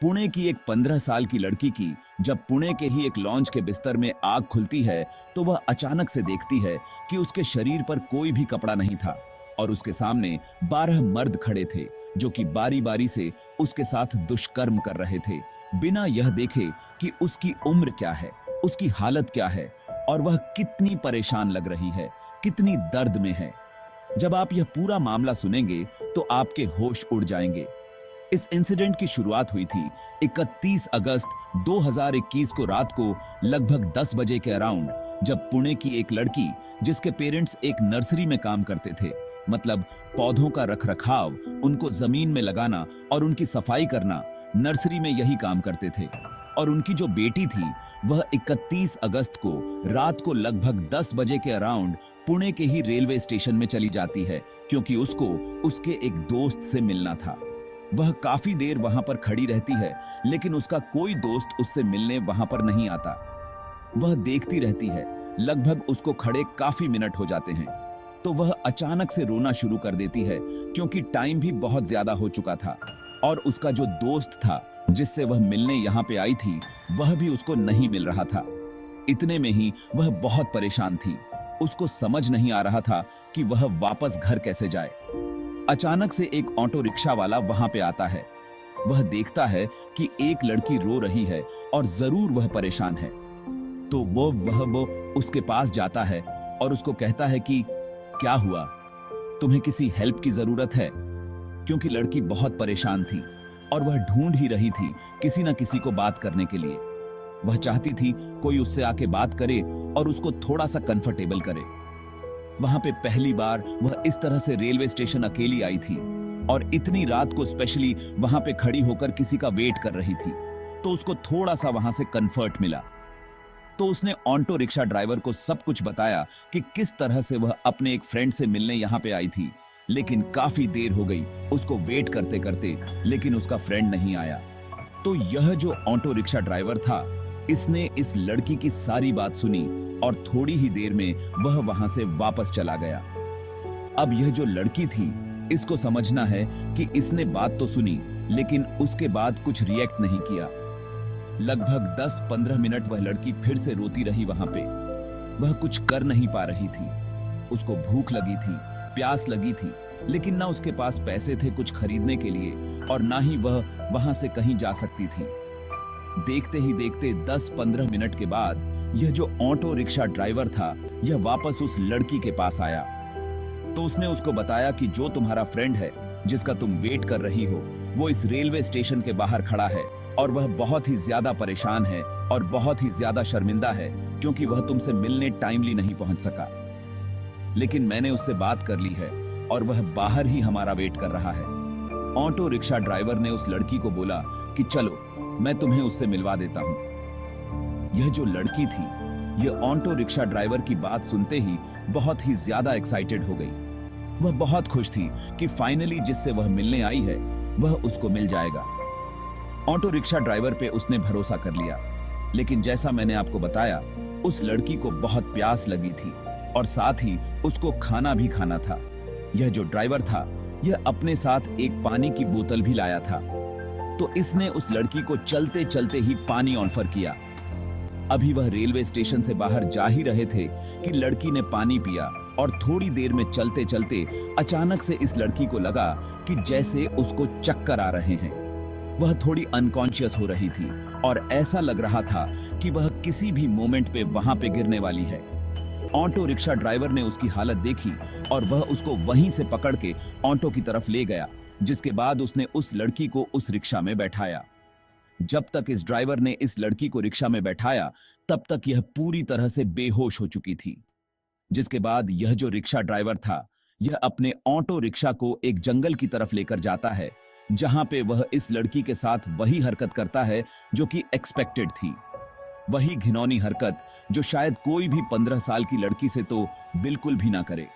पुणे की एक 15 साल की लड़की की जब पुणे के ही एक लॉन्च के बिस्तर में आग खुलती है तो वह अचानक से देखती है कि उसके शरीर पर कोई भी कपड़ा नहीं था और उसके सामने 12 मर्द खड़े थे जो कि बारी बारी से उसके साथ दुष्कर्म कर रहे थे, बिना यह देखे कि उसकी उम्र क्या है, उसकी हालत क्या है और वह कितनी परेशान लग रही है, कितनी दर्द में है। जब आप यह पूरा मामला सुनेंगे तो आपके होश उड़ जाएंगे। इस इंसिडेंट की शुरुआत हुई थी 31 अगस्त 2021 को रात को लगभग 10 बजे के अराउंड, जब पुणे की एक लड़की जिसके पेरेंट्स एक नर्सरी में काम करते थे, मतलब पौधों का रखरखाव, उनको जमीन में लगाना और उनकी सफाई करना, नर्सरी में यही काम करते थे। और उनकी जो बेटी थी वह 31 अगस्त को रात को लगभग 10 बजे के अराउंड पुणे के ही रेलवे स्टेशन में चली जाती है क्योंकि उसको उसके एक दोस्त से मिलना था। वह काफी देर वहां पर खड़ी रहती है लेकिन उसका कोई दोस्त उससे मिलने वहां पर नहीं आता। वह देखती रहती है, लगभग उसको खड़े काफी मिनट हो जाते हैं। तो वह अचानक से रोना शुरू कर देती है क्योंकि टाइम भी बहुत ज्यादा हो चुका था और उसका जो दोस्त था जिससे वह मिलने यहाँ पे आई थी वह भी उसको नहीं मिल रहा था। इतने में ही वह बहुत परेशान थी। उसको समझ नहीं आ रहा था कि वह वापस घर कैसे जाए। अचानक से एक ऑटो रिक्शा वाला वहां पे आता है। वह देखता है कि एक लड़की रो रही है और जरूर वह परेशान है। तो वो उसके पास जाता है और उसको कहता है कि क्या हुआ, तुम्हें किसी हेल्प की जरूरत है? क्योंकि लड़की बहुत परेशान थी और वह ढूंढ ही रही थी किसी ना किसी को बात करने के लिए। वह चाहती थी कोई उससे आके बात करे और उसको थोड़ा सा कंफर्टेबल करे। वहां पे पहली बार वह इस तरह से रेलवे स्टेशन अकेली आई थी और इतनी रात को स्पेशली वहां पे खड़ी होकर किसी का वेट कर रही थी, तो उसको थोड़ा सा वहां से कंफर्ट मिला। तो उसने ऑटो रिक्शा ड्राइवर को सब कुछ बताया कि किस तरह से वह अपने एक फ्रेंड से मिलने यहाँ पे आई थी, लेकिन काफी देर हो गई उसको वेट करते करते, लेकिन उसका फ्रेंड नहीं आया। तो यह जो ऑटो रिक्शा ड्राइवर था, इसने इस लड़की की सारी बात सुनी और थोड़ी ही देर में वह वहां से वापस चला गया। अब यह जो लड़की थी, इसको समझना है कि इसने बात तो सुनी लेकिन उसके बाद कुछ रिएक्ट नहीं किया। लगभग 10-15 मिनट वह लड़की फिर से रोती रही वहां पे। वह कुछ कर नहीं पा रही थी। उसको भूख लगी थी, प्यास लगी थी, लेकिन ना उसके पास पैसे थे कुछ खरीदने के लिए और ना ही वह वहां से कहीं जा सकती थी। देखते ही देखते 10-15 मिनट के बाद यह जो ऑटो रिक्शा ड्राइवर था, यह वापस उस लड़की के पास आया। तो उसने उसको बताया कि जो तुम्हारा फ्रेंड है जिसका तुम वेट कर रही हो, वो इस रेलवे स्टेशन के बाहर खड़ा है और वह बहुत ही ज्यादा परेशान है और बहुत ही ज्यादा शर्मिंदा है क्योंकि वह तुमसे मिलने टाइमली नहीं पहुंच सका। लेकिन मैंने उससे बात कर ली है और वह बाहर ही हमारा वेट कर रहा है। ऑटो रिक्शा ड्राइवर ने उस लड़की को बोला कि चलो मैं तुम्हें उससे मिलवा देता हूं। यह जो लड़की थी, यह ऑटो रिक्शा ड्राइवर की बात सुनते ही बहुत ही ज्यादा एक्साइटेड हो गई। वह बहुत खुश थी कि फाइनली जिससे वह मिलने आई है वह उसको मिल जाएगा। ऑटो रिक्शा ड्राइवर पे उसने भरोसा कर लिया, लेकिन जैसा मैंने आपको बताया, उस लड़की को बहुत प्यास लगी थी और साथ ही उसको खाना भी खाना था। यह जो ड्राइवर था, यह अपने साथ एक पानी की बोतल भी लाया था। तो इसने उस लड़की को चलते चलते ही पानी ऑफर किया। अभी वह रेलवे स्टेशन से बाहर जा ही रहे थे कि लड़की ने पानी पिया और थोड़ी देर में चलते चलते अचानक से इस लड़की को लगा कि जैसे उसको चक्कर आ रहे हैं। वह थोड़ी अनकॉन्शियस हो रही थी और ऐसा लग रहा था कि वह किसी भी मोमेंट पे वहां पे गिरने वाली है। ऑटो रिक्शा ड्राइवर ने उसकी हालत देखी और वह उसको वहीं से पकड़ के ऑटो की तरफ ले गया, जिसके बाद उसने उस लड़की को उस रिक्शा में बैठाया। जब तक इस ड्राइवर ने इस लड़की को रिक्शा में बैठाया, तब तक यह पूरी तरह से बेहोश हो चुकी थी। जिसके बाद यह जो रिक्शा ड्राइवर था, यह अपने ऑटो रिक्शा को एक जंगल की तरफ लेकर जाता है, जहां पे वह इस लड़की के साथ वही हरकत करता है जो कि एक्सपेक्टेड थी। वही घिनौनी हरकत जो शायद कोई भी 15 साल की लड़की से तो बिल्कुल भी ना करे।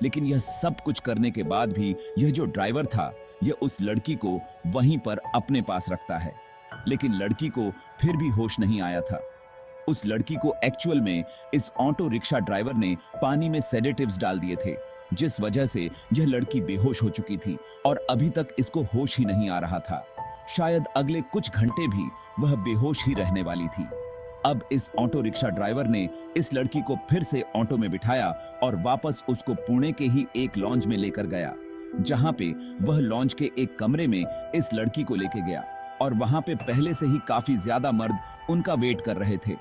लेकिन यह सब कुछ करने के बाद भी यह जो ड्राइवर था, यह उस लड़की को वहीं पर अपने पास रखता है। लेकिन लड़की को फिर भी होश नहीं आया था। उस लड़की को एक्चुअल में इस ऑटो रिक्शा ड्राइवर ने पानी में सेडेटिव्स डाल दिए थे, जिस वजह से यह लड़की बेहोश हो चुकी थी और अभी तक इसको होश ही नहीं आ रहा था। शायद अगले कुछ घंटे भी वह बेहोश ही रहने वाली थी। अब इस ऑटो रिक्शा ड्राइवर ने इस लड़की को फिर से ऑटो में बिठाया और वापस उसको पुणे के ही एक लॉन्ज में लेकर गया, जहां पे वह लॉन्ज के एक कमरे में इस लड़की को लेके गया और वहां पे पहले से ही काफी ज्यादा मर्द उनका वेट कर रहे थे।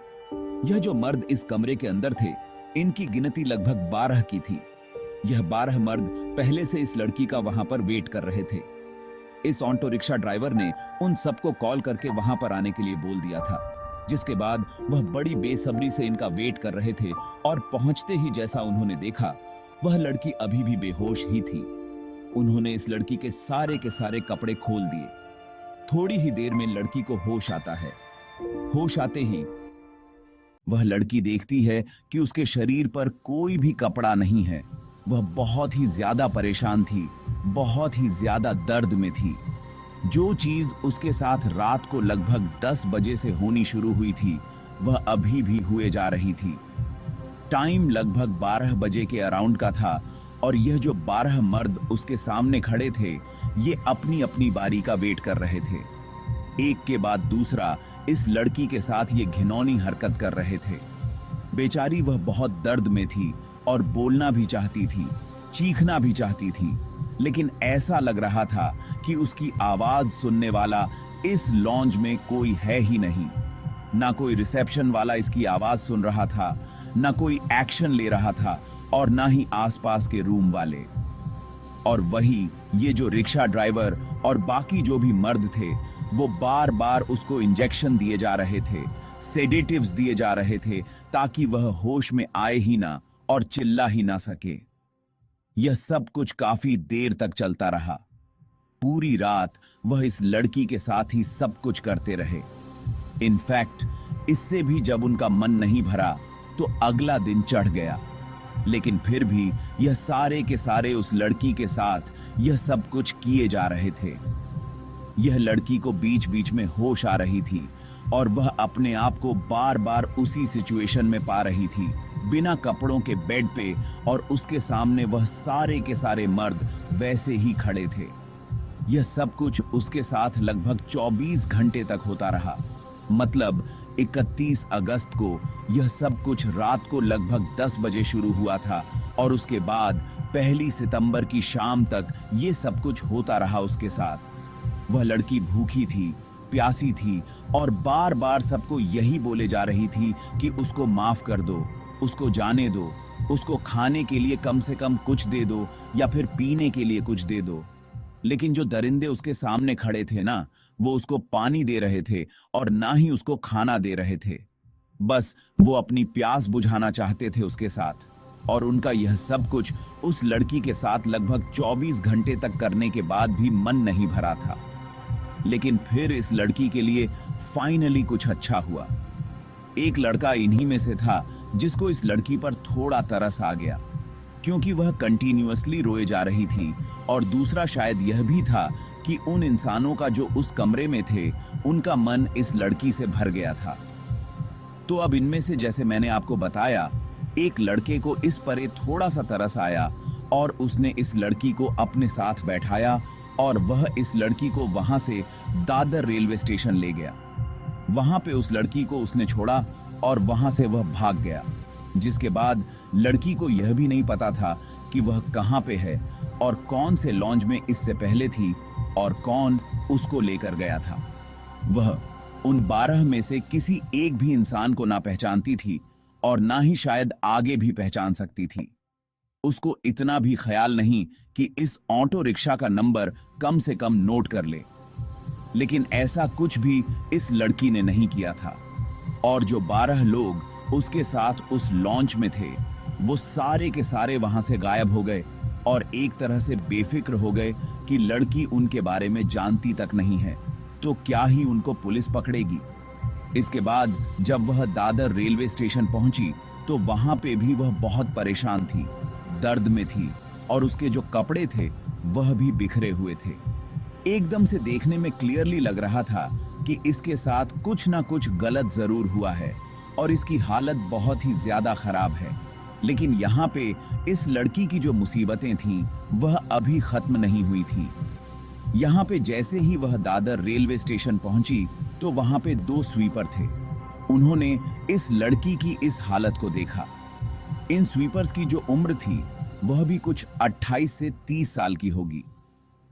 यह जो मर्द इस कमरे के अंदर थे, इनकी गिनती लगभग 12 की थी। यह 12 मर्द पहले से इस लड़की का वहां पर वेट कर रहे थे। इस ऑटो रिक्शा ड्राइवर ने उन सबको कॉल करके वहां पर आने के लिए बोल दिया था, जिसके बाद वह बड़ी बेसब्री से इनका वेट कर रहे थे और पहुंचते ही जैसा उन्होंने देखा, वह लड़की अभी भी बेहोश ही थी। उन्होंने इस लड़की के सारे कपड़े खोल दिए। थोड़ी ही देर में लड़की को होश आता है। होश आते ही वह लड़की देखती है कि उसके शरीर पर कोई भी कपड़ा नहीं है। वह बहुत ही ज्यादा परेशान थी, बहुत ही ज्यादा दर्द में थी। जो चीज उसके साथ रात को लगभग 10 बजे से होनी शुरू हुई थी, वह अभी भी हुए जा रही थी। टाइम लगभग 12 बजे के अराउंड का था और यह जो 12 मर्द उसके सामने खड़े थे, ये अपनी अपनी बारी का वेट कर रहे थे। एक के बाद दूसरा इस लड़की के साथ ये घिनौनी हरकत कर रहे थे। बेचारी वह बहुत दर्द में थी और बोलना भी चाहती थी, चीखना भी चाहती थी, लेकिन ऐसा लग रहा था कि उसकी आवाज सुनने वाला इस लॉन्ज में कोई है ही नहीं। ना कोई रिसेप्शन वाला इसकी आवाज सुन रहा था, ना कोई एक्शन ले रहा था और ना ही आसपास के रूम वाले। और वही ये जो रिक्शा ड्राइवर और बाकी जो भी मर्द थे, वो बार बार उसको इंजेक्शन दिए जा रहे थे, सेडेटिव्स दिए जा रहे थे, ताकि वह होश में आए ही ना और चिल्ला ही ना सके। यह सब कुछ काफी देर तक चलता रहा। पूरी रात वह इस लड़की के साथ ही सब कुछ करते रहे। इनफैक्ट इससे भी जब उनका मन नहीं भरा तो अगला दिन चढ़ गया, लेकिन फिर भी यह सारे के सारे उस लड़की के साथ यह सब कुछ किए जा रहे थे। यह लड़की को बीच बीच में होश आ रही थी और वह अपने आप को बार बार उसी सिचुएशन में पा रही थी, बिना कपड़ों के बेड पे, और उसके सामने वह सारे के सारे मर्द वैसे ही खड़े थे। यह सब कुछ उसके साथ लगभग 24 घंटे तक होता रहा। मतलब 31 अगस्त को यह सब कुछ रात को लगभग 10 बजे शुरू हुआ था और उसके बाद 1 सितंबर की शाम तक ये सब कुछ होता रहा उसके साथ। वह लड़की भूखी थी, प्यासी थी और बार बार सबको यही बोले जा रही थी कि उसको माफ कर दो, उसको जाने दो, उसको खाने के लिए कम से कम कुछ दे दो या फिर पीने के लिए कुछ दे दो। लेकिन जो दरिंदे उसके सामने खड़े थे ना, वो उसको पानी दे रहे थे और ना ही उसको खाना दे रहे थे। बस वो अपनी प्यास बुझाना चाहते थे उसके साथ। और उनका यह सब कुछ उस लड़की के साथ लगभग 24 घंटे तक करने के बाद भी मन नहीं भरा था। लेकिन फिर इस लड़की के लिए फाइनली कुछ अच्छा हुआ। एक लड़का इन्हीं में से था जिसको इस लड़की पर थोड़ा तरस आ गया, क्योंकि वह कंटिन्यूअसली रोए जा रही थी, और दूसरा शायद यह भी था कि उन इंसानों का जो उस कमरे में थे, उनका मन इस लड़की से भर गया था। तो अब इनमें से, जैसे मैंने आपको बताया, एक लड़के को इस पर थोड़ा सा तरस आया और उसने इस लड़की को अपने साथ बैठाया और वह इस लड़की को वहां से दादर रेलवे स्टेशन ले गया। वहां पे उस लड़की को उसने छोड़ा और वहां से वह भाग गया, जिसके बाद लड़की को यह भी नहीं पता था कि वह कहां पे है और कौन से लॉन्ज में इससे पहले थी और कौन उसको लेकर गया था। वह उन 12 में से किसी एक भी इंसान को ना पहचानती थी और ना ही शायद आगे भी पहचान सकती थी। उसको इतना भी ख्याल नहीं कि इस ऑटो रिक्शा का नंबर कम से कम नोट कर ले। लेकिन ऐसा कुछ भी इस लड़की ने नहीं किया था, और जो 12 लोग उसके साथ उस लॉन्च में थे, वो सारे के सारे वहां से गायब हो गए और एक तरह से बेफिक्र हो गए कि लड़की उनके बारे में जानती तक नहीं है, तो क्या ही उनको पुलिस पकड़ेगी। इसके बाद जब वह दादर रेलवे स्टेशन पहुंची तो वहां पे भी वह बहुत परेशान थी, दर्द में थी, और उसके जो कपड़े थे वह भी बिखरे हुए थे। एकदम से देखने में क्लियरली लग रहा था कि इसके साथ कुछ ना कुछ गलत जरूर हुआ है और इसकी हालत बहुत ही ज्यादा खराब है। लेकिन यहाँ पे इस लड़की की जो मुसीबतें थीं वह अभी खत्म नहीं हुई थी। यहाँ पे जैसे ही वह दादर रेलवे स्टेशन पहुंची तो वहां पे दो स्वीपर थे। उन्होंने इस लड़की की इस हालत को देखा। इन स्वीपर्स की जो उम्र थी वह भी कुछ 28 से 30 साल की होगी।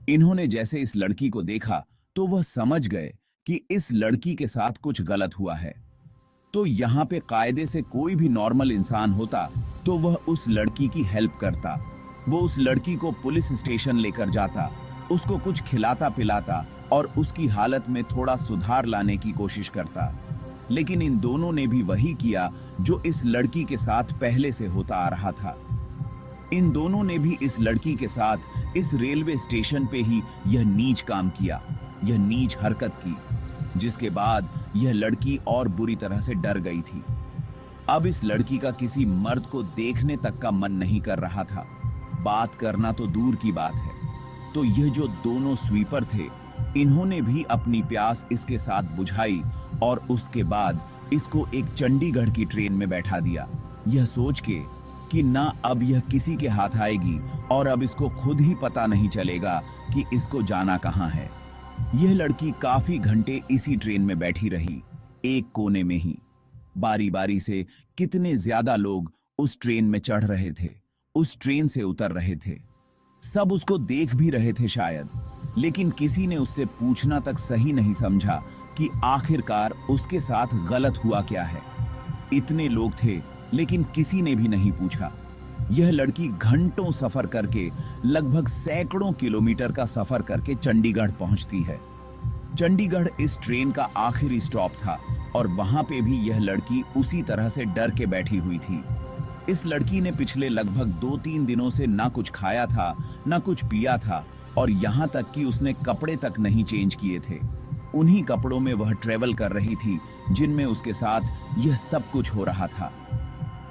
इन्होंने जैसे इस लड़की को देखा तो वह समझ गए कि इस लड़की के साथ कुछ गलत हुआ है। तो यहाँ पे कायदे से कोई भी नॉर्मल इंसान होता तो वह उस लड़की की हेल्प करता। वो उस लड़की को पुलिस स्टेशन लेकर जाता, उसको कुछ खिलाता पिलाता और उसकी हालत में थोड़ा सुधार लाने की कोशिश करता। लेकिन इन दोनों ने भी वही किया जो इस लड़की के साथ पहले से होता आ रहा था। इन दोनों ने भी इस लड़की के साथ इस रेलवे स्टेशन पे ही यह नीच काम किया, यह नीच हरकत की, जिसके बाद यह लड़की और बुरी तरह से डर गई थी। अब इस लड़की का किसी मर्द को देखने तक का मन नहीं कर रहा था, बात करना तो दूर की बात है। तो यह जो दोनों स्वीपर थे, इन्होंने भी अपनी प्यास इसके साथ बुझाई और उसके बाद इसको एक चंडीगढ़ की ट्रेन में बैठा दिया, यह सोच के कि ना अब यह किसी के हाथ आएगी और अब इसको खुद ही पता नहीं चलेगा कि इसको जाना कहाँ है। यह लड़की काफी घंटे इसी ट्रेन में बैठी रही, एक कोने में ही। बारी बारी से कितने ज्यादा लोग उस ट्रेन में चढ़ रहे थे, उस ट्रेन से उतर रहे थे। सब उसको देख भी रहे थे शायद, लेकिन किसी ने उससे पूछना तक सही नहीं समझा कि आखिरकार उसके साथ गलत हुआ क्या है। इतने लोग थे लेकिन किसी ने भी नहीं पूछा। यह लड़की घंटों सफर करके, लगभग सैकड़ों किलोमीटर का सफर करके चंडीगढ़ पहुंचती है। चंडीगढ़ इस ट्रेन का आखिरी स्टॉप था और वहां पे भी यह लड़की उसी तरह से डर के बैठी हुई थी। इस लड़की ने पिछले लगभग 2-3 दिनों से ना कुछ खाया था, ना कुछ पिया था और यहाँ तक कि उसने कपड़े तक नहीं चेंज किए थे। उन्हीं कपड़ों में वह ट्रेवल कर रही थी जिनमें उसके साथ यह सब कुछ हो रहा था।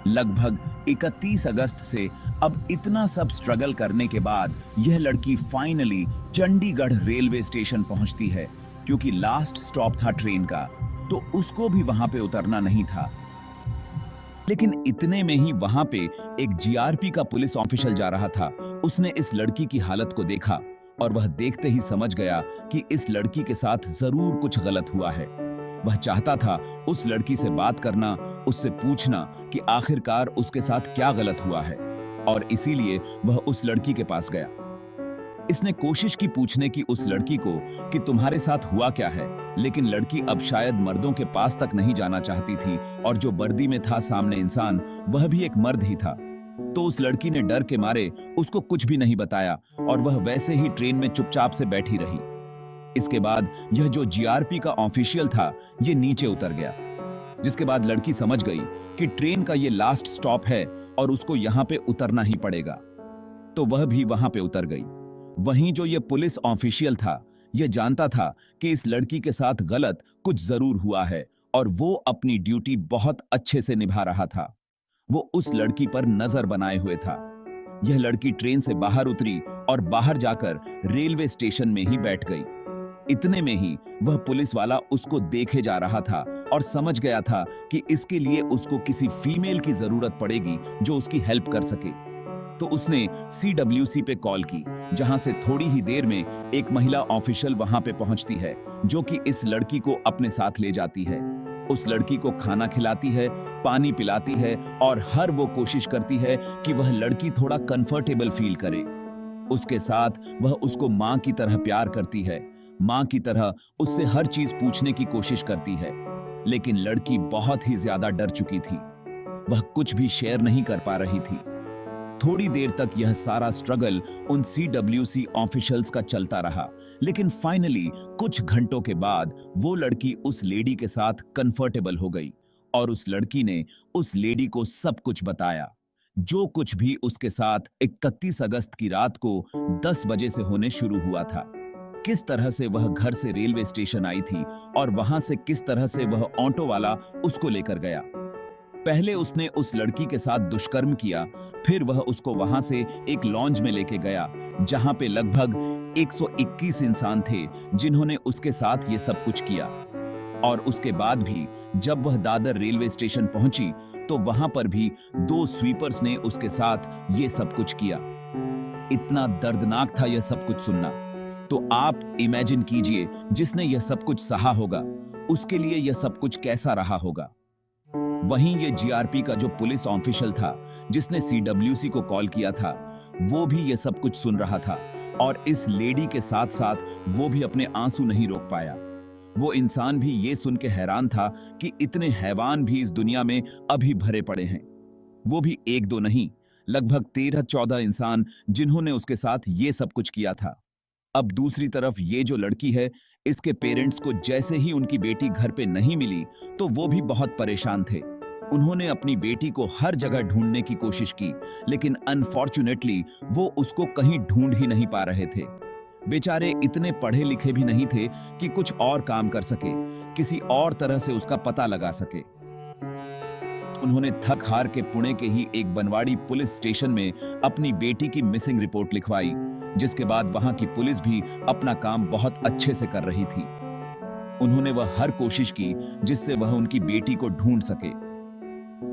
लगभग 31 अगस्त से अब इतना सब स्ट्रगल करने के बाद यह लड़की फाइनली चंडीगढ़ रेलवे स्टेशन पहुंचती है, क्योंकि लास्ट स्टॉप था ट्रेन का, तो उसको भी वहां पे उतरना नहीं था। लेकिन इतने में ही वहां पे एक जीआरपी का पुलिस ऑफिसर जा रहा था। उसने इस लड़की की हालत को देखा और वह देखते ही समझ गया कि इस लड़की के साथ जरूर कुछ गलत हुआ है। वह चाहता था उस लड़की से बात करना, उससे पूछना कि आखिरकार उसके साथ क्या गलत हुआ है, और इसीलिए वह उस लड़की के पास गया। इसने कोशिश की पूछने की उस लड़की को कि तुम्हारे साथ हुआ क्या है, लेकिन लड़की अब शायद मर्दों के पास तक नहीं जाना चाहती थी और जो वर्दी में था सामने इंसान, वह भी एक मर्द ही था। तो उस लड़की ने डर के मारे उसको कुछ भी नहीं बताया और वह वैसे ही ट्रेन में चुपचाप से बैठी रही। इसके बाद यह जो जीआरपी का ऑफिशियल था, ये नीचे उतर गया, जिसके बाद लड़की समझ गई कि ट्रेन का ये लास्ट स्टॉप है और उसको यहाँ पे उतरना ही पड़ेगा। तो वह भी वहां पे उतर गई। वहीं जो ये पुलिस ऑफिशियल था, यह जानता था कि इस लड़की के साथ गलत कुछ जरूर हुआ है और वो अपनी ड्यूटी बहुत अच्छे से निभा रहा था। वो उस लड़की पर नजर बनाए हुए था। यह लड़की ट्रेन से बाहर उतरी और बाहर जाकर रेलवे स्टेशन में ही बैठ गई। इतने में ही वह पुलिस वाला उसको देखे जा रहा था और समझ गया था कि इसके लिए उसको किसी फीमेल की जरूरत पड़ेगी जो उसकी हेल्प कर सके। तो उसने CWC पे कॉल की, जहां से थोड़ी ही देर में एक महिला ऑफिशियल वहां पे पहुंचती है, जो कि इस लड़की को अपने साथ ले जाती है। उस लड़की को खाना खिलाती है, पानी पिलाती है और हर वो कोशिश करती है कि वह लड़की थोड़ा कंफर्टेबल फील करे। उसके साथ वह उसको माँ की तरह प्यार करती है, माँ की तरह उससे हर चीज पूछने की कोशिश करती है। लेकिन लड़की बहुत ही ज्यादा डर चुकी थी, वह कुछ भी शेयर नहीं कर पा रही थी। थोड़ी देर तक यह सारा स्ट्रगल उन CWC ऑफिशियल्स का चलता रहा, लेकिन फाइनली कुछ घंटों के बाद वो लड़की उस लेडी के साथ कंफर्टेबल हो गई और उस लड़की ने उस लेडी को सब कुछ बताया, जो कुछ भी उसके साथ 31 अगस्त की रात को 10 बजे से होने शुरू हुआ था। किस तरह से वह घर से रेलवे स्टेशन आई थी और वहां से किस तरह से वह ऑटो वाला उसको लेकर गया। पहले उसने उस लड़की के साथ दुष्कर्म किया, फिर वह उसको वहां से एक लॉन्ज में लेके गया, जहां पे लगभग 121 इंसान थे जिन्होंने उसके साथ ये सब कुछ किया। और उसके बाद भी जब वह दादर रेलवे स्टेशन पहुंची तो वहां पर भी 2 स्वीपर्स ने उसके साथ ये सब कुछ किया। इतना दर्दनाक था यह सब कुछ सुनना। तो आप इमेजिन कीजिए जिसने यह सब कुछ सहा होगा, उसके लिए यह सब कुछ कैसा रहा होगा। वहीं ये जीआरपी का जो पुलिस ऑफिशियल था जिसने सीडब्ल्यूसी को कॉल किया था, वो भी ये सब कुछ सुन रहा था और इस लेडी के साथ साथ वो भी अपने आंसू नहीं रोक पाया। वो इंसान भी ये सुन के हैरान था कि इतने हैवान भी इस दुनिया में अभी भरे पड़े हैं। वो भी एक दो नहीं, लगभग 13-14 इंसान जिन्होंने उसके साथ ये सब कुछ किया था। अब दूसरी तरफ ये जो लड़की है, इसके पेरेंट्स को जैसे ही उनकी बेटी घर पे नहीं मिली तो वो भी बहुत परेशान थे। उन्होंने अपनी बेटी को हर जगह ढूंढने की कोशिश की, लेकिन अनफॉर्चुनेटली वो उसको कहीं ढूंढ ही नहीं पा रहे थे। बेचारे इतने पढ़े लिखे भी नहीं थे कि कुछ और काम कर सके, किसी और तरह से उसका पता लगा सके। उन्होंने थक हार के पुणे के ही एक बनवाड़ी पुलिस स्टेशन में अपनी बेटी की मिसिंग रिपोर्ट लिखवाई, जिसके बाद वहां की पुलिस भी अपना काम बहुत अच्छे से कर रही थी। उन्होंने वह हर कोशिश की जिससे वह उनकी बेटी को ढूंढ सके।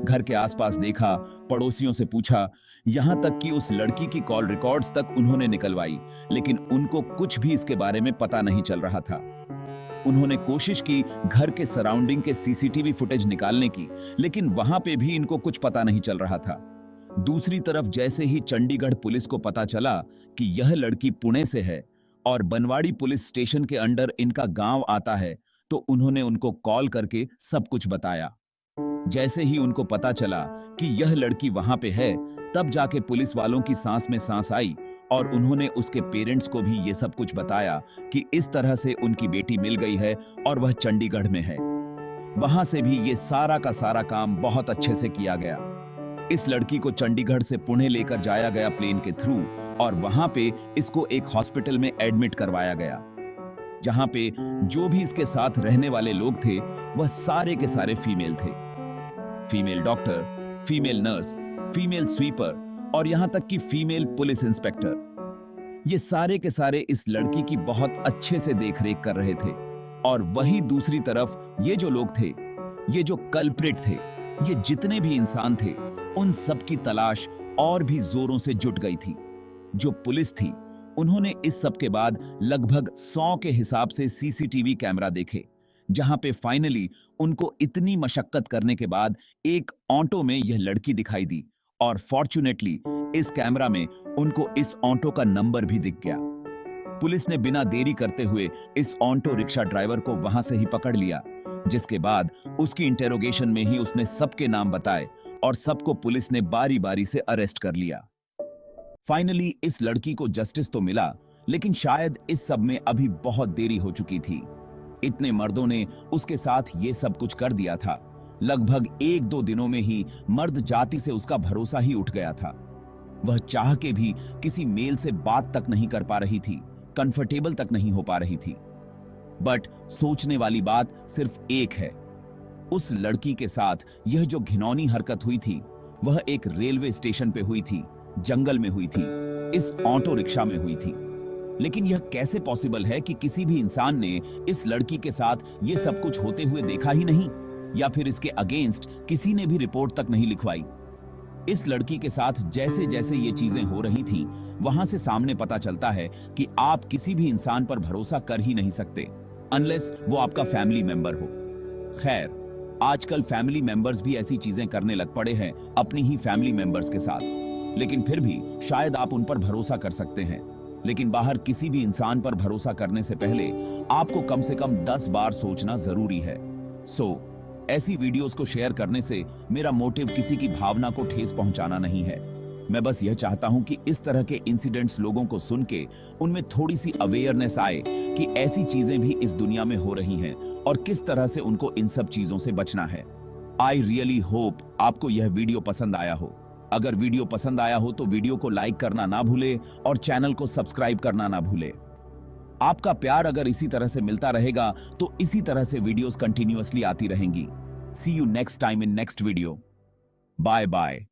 घर के आसपास देखा, पड़ोसियों से पूछा, यहां तक कि उस लड़की की कॉल रिकॉर्ड्स तक उन्होंने निकलवाई, लेकिन उनको कुछ भी इसके बारे में पता नहीं चल रहा था। उन्होंने कोशिश की घर के सराउंडिंग के सीसीटीवी फुटेज निकालने की, लेकिन वहां पे भी इनको कुछ पता नहीं चल रहा था। दूसरी तरफ जैसे ही चंडीगढ़ पुलिस को पता चला कि यह लड़की पुणे से है और बनवाड़ी पुलिस स्टेशन के अंडर इनका गांव आता है, तो उन्होंने उनको कॉल करके सब कुछ बताया। जैसे ही उनको पता चला कि यह लड़की वहां पे है, तब जाके पुलिस वालों की सांस में सांस आई और उन्होंने उसके पेरेंट्स को भी ये सब कुछ बताया कि इस तरह से उनकी बेटी मिल गई है और वह चंडीगढ़ में है। वहां से भी ये सारा का सारा काम बहुत अच्छे से किया गया। इस लड़की को चंडीगढ़ से पुणे लेकर जाया गया प्लेन के थ्रू और वहां पे इसको एक हॉस्पिटल में एडमिट करवाया गया, जहां पे जो भी इसके साथ रहने वाले लोग थे वह सारे के सारे फीमेल थे। Female doctor, female nurse, female sweeper और यहां तक कि फीमेल पुलिस इंस्पेक्टर, ये सारे के सारे इस लड़की की बहुत अच्छे से देखरेख कर रहे थे। और वही दूसरी तरफ ये जो लोग थे, ये जो कल्प्रिट थे, ये जितने भी इंसान थे, उन सब की तलाश और भी जोरों से जुट गई थी। जो पुलिस थी, उन्होंने इस सब के बाद लगभग 100 के हिसाब से सीसीटीवी कैमरा देखे, जहां पे फाइनली उनको इतनी मशक्कत करने के बाद एक ऑटो में यह लड़की दिखाई दी और फॉर्चुनेटली इस कैमरा में उनको इस ऑटो का नंबर भी दिख गया। पुलिस ने बिना देरी करते हुए इस ऑटो रिक्शा ड्राइवर को वहां से ही पकड़ लिया, जिसके बाद उसकी इंटेरोगेशन में ही उसने सबके नाम बताए और सबको पुलिस ने बारी बारी से अरेस्ट कर लिया। फाइनली इस लड़की को जस्टिस तो मिला, लेकिन शायद इस सब में अभी बहुत देरी हो चुकी थी। इतने मर्दों ने उसके साथ ये सब कुछ कर दिया था। लगभग 1-2 दिनों में ही मर्द जाति से उसका भरोसा ही उठ गया था। वह चाह के भी किसी मेल से बात तक नहीं कर पा रही थी, कंफर्टेबल तक नहीं हो पा रही थी। बट सोचने वाली बात सिर्फ एक है, उस लड़की के साथ यह जो घिनौनी हरकत हुई थी, वह एक रेलवे स्टेशन पे हुई थी, जंगल में हुई थी, इस ऑटो रिक्शा में हुई थी। लेकिन यह कैसे पॉसिबल है कि किसी भी इंसान ने इस लड़की के साथ यह सब कुछ होते हुए देखा ही नहीं, या फिर इसके अगेंस्ट किसी ने भी रिपोर्ट तक नहीं लिखवाई। इस लड़की के साथ जैसे जैसे ये चीजें हो रही थीं, वहां से सामने पता चलता है कि आप किसी भी इंसान पर भरोसा कर ही नहीं सकते, अनलेस वो आपका फैमिली मेंबर हो। खैर, आजकल फैमिली मेंबर्स भी ऐसी चीजें करने लग पड़े हैं अपनी ही फैमिली मेंबर्स के साथ, लेकिन फिर भी शायद आप उन पर भरोसा कर सकते हैं। लेकिन बाहर किसी भी इंसान पर भरोसा करने से पहले आपको कम से कम 10 बार सोचना जरूरी है। ऐसी वीडियोस को शेयर करने से मेरा मोटिव किसी की भावना को ठेस पहुंचाना नहीं है। मैं बस यह चाहता हूं कि इस तरह के इंसिडेंट्स लोगों को सुन के उनमें थोड़ी सी अवेयरनेस आए कि ऐसी चीजें भी इस दुनिया में हो रही हैं और किस तरह से उनको इन सब चीजों से बचना है। आई रियली होप आपको यह वीडियो पसंद आया हो। अगर वीडियो पसंद आया हो तो वीडियो को लाइक करना ना भूले और चैनल को सब्सक्राइब करना ना भूले। आपका प्यार अगर इसी तरह से मिलता रहेगा तो इसी तरह से वीडियोस कंटिन्यूअसली आती रहेंगी। See you next time in next video. Bye bye.